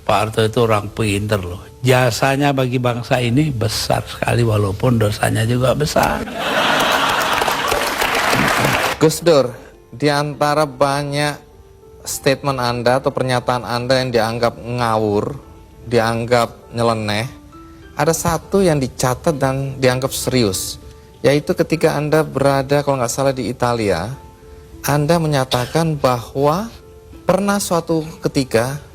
Pak Harto itu orang pinter loh. Jasanya bagi bangsa ini besar sekali walaupun dosanya juga besar. Gus Dur, di antara banyak statement Anda atau pernyataan Anda yang dianggap ngawur, dianggap nyeleneh, ada satu yang dicatat dan dianggap serius, yaitu ketika Anda berada, kalau nggak salah, di Italia, Anda menyatakan bahwa pernah suatu ketika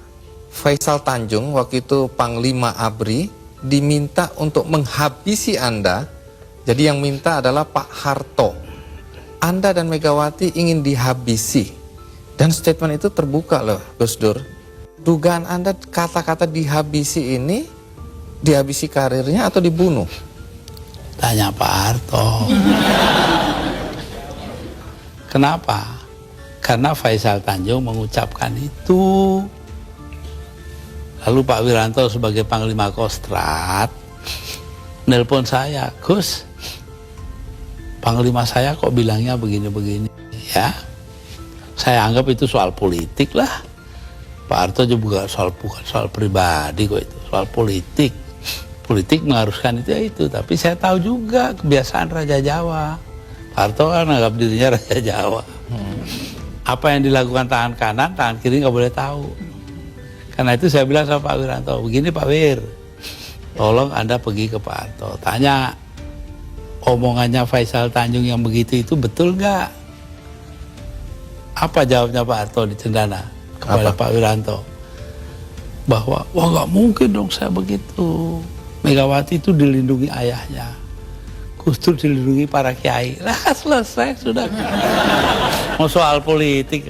Faisal Tanjung, waktu itu Panglima ABRI, diminta untuk menghabisi Anda. Jadi yang minta adalah Pak Harto. Anda dan Megawati ingin dihabisi. Dan statement itu terbuka loh, Gus Dur. Dugaan Anda kata-kata dihabisi ini, dihabisi karirnya atau dibunuh? Tanya Pak Harto. Kenapa? Karena Faisal Tanjung mengucapkan itu. Lalu Pak Wiranto sebagai Panglima Kostrad nelpon saya, Gus, Panglima saya kok bilangnya begini-begini, ya. Saya anggap itu soal politik lah. Pak Harto juga bukan soal pribadi kok, itu soal politik. Politik mengharuskan itu, tapi saya tahu juga kebiasaan Raja Jawa. Pak Harto kan anggap dirinya Raja Jawa. Apa yang dilakukan tangan kanan, tangan kiri nggak boleh tahu. Karena itu saya bilang sama Pak Wiranto, begini Pak Wir, tolong Anda pergi ke Pak Harto, tanya omongannya Faisal Tanjung yang begitu itu betul nggak? Apa jawabnya Pak Harto di Cendana kepada Pak Wiranto? Bahwa, wah nggak mungkin dong saya begitu. Megawati itu dilindungi ayahnya, Gus Dur dilindungi para kiai. Lah selesai sudah. Mau soal politik,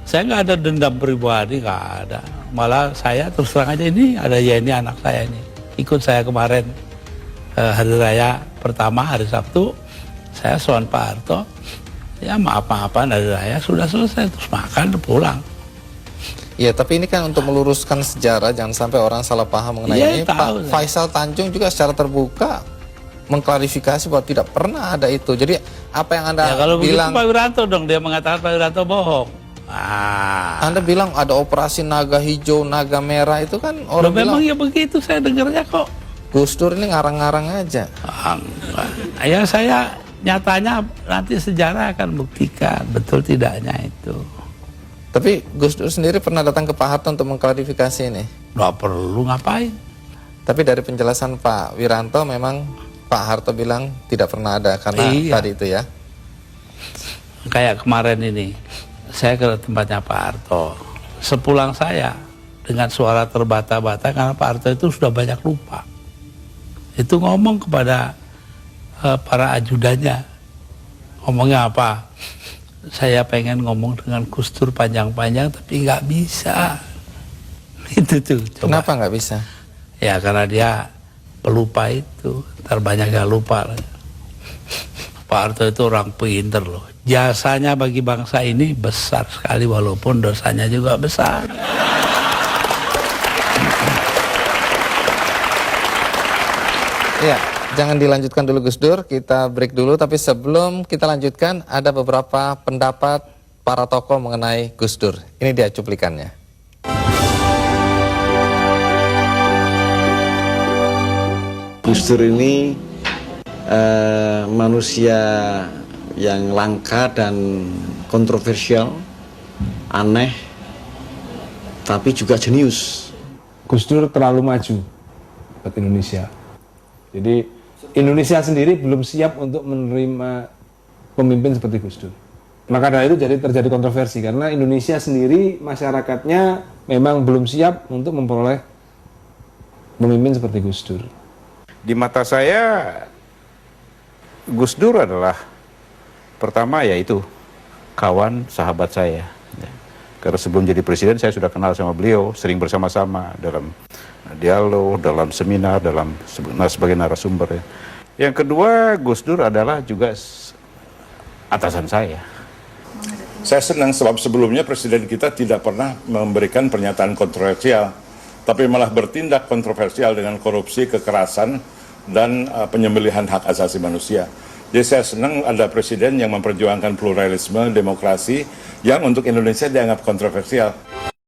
saya nggak ada dendam pribadi, nggak ada. Malah saya terus terang aja, ini ada Yeni anak saya ini, ikut saya kemarin hari raya pertama, hari Sabtu, saya soal Pak Harto, ya maaf-maafan hari raya, sudah selesai, terus makan, pulang. Ya, tapi ini kan untuk meluruskan sejarah, jangan sampai orang salah paham mengenai ini. Pak Faisal Tanjung juga secara terbuka mengklarifikasi bahwa tidak pernah ada itu. Jadi apa yang Anda ya, kalau bilang, Pak Wiranto dong, dia mengatakan Pak Wiranto bohong. Anda bilang ada operasi naga hijau, naga merah, itu kan orang bilang. Memang ya begitu, saya dengarnya kok. Gus Dur ini ngarang-ngarang aja. Ya saya nyatanya nanti sejarah akan buktikan betul tidaknya itu. Tapi Gus Dur sendiri pernah datang ke Pak Harto untuk mengklarifikasi ini? Nggak perlu, ngapain? Tapi dari penjelasan Pak Wiranto memang Pak Harto bilang tidak pernah ada karena tadi itu ya. Kayak kemarin ini, saya ke tempatnya Pak Harto. Sepulang saya dengan suara terbata-bata karena Pak Harto itu sudah banyak lupa. Itu ngomong kepada para ajudannya. Ngomongnya apa? Saya pengen ngomong dengan Gus Dur panjang-panjang tapi nggak bisa. Itu tuh. Coba. Kenapa nggak bisa? Ya karena dia pelupa itu. Ntar banyak yang lupa. Pak Harto itu orang pinter loh. Jasanya bagi bangsa ini besar sekali walaupun dosanya juga besar. Ya, jangan dilanjutkan dulu Gus Dur, kita break dulu. Tapi sebelum kita lanjutkan, ada beberapa pendapat para tokoh mengenai Gus Dur. Ini dia cuplikannya. Gus Dur ini manusia yang langka dan kontroversial, aneh, tapi juga jenius. Gus Dur terlalu maju buat Indonesia. Jadi Indonesia sendiri belum siap untuk menerima pemimpin seperti Gus Dur. Maka dari itu terjadi kontroversi karena Indonesia sendiri masyarakatnya memang belum siap untuk memperoleh pemimpin seperti Gus Dur. Di mata saya Gus Dur adalah pertama yaitu kawan sahabat saya. Karena sebelum jadi presiden saya sudah kenal sama beliau, sering bersama-sama dalam dialog, dalam seminar, sebagai narasumber. Yang kedua, Gus Dur adalah juga atasan saya. Saya senang sebab sebelumnya presiden kita tidak pernah memberikan pernyataan kontroversial, tapi malah bertindak kontroversial dengan korupsi, kekerasan, dan penyembelihan hak asasi manusia. Jadi saya senang ada presiden yang memperjuangkan pluralisme, demokrasi, yang untuk Indonesia dianggap kontroversial.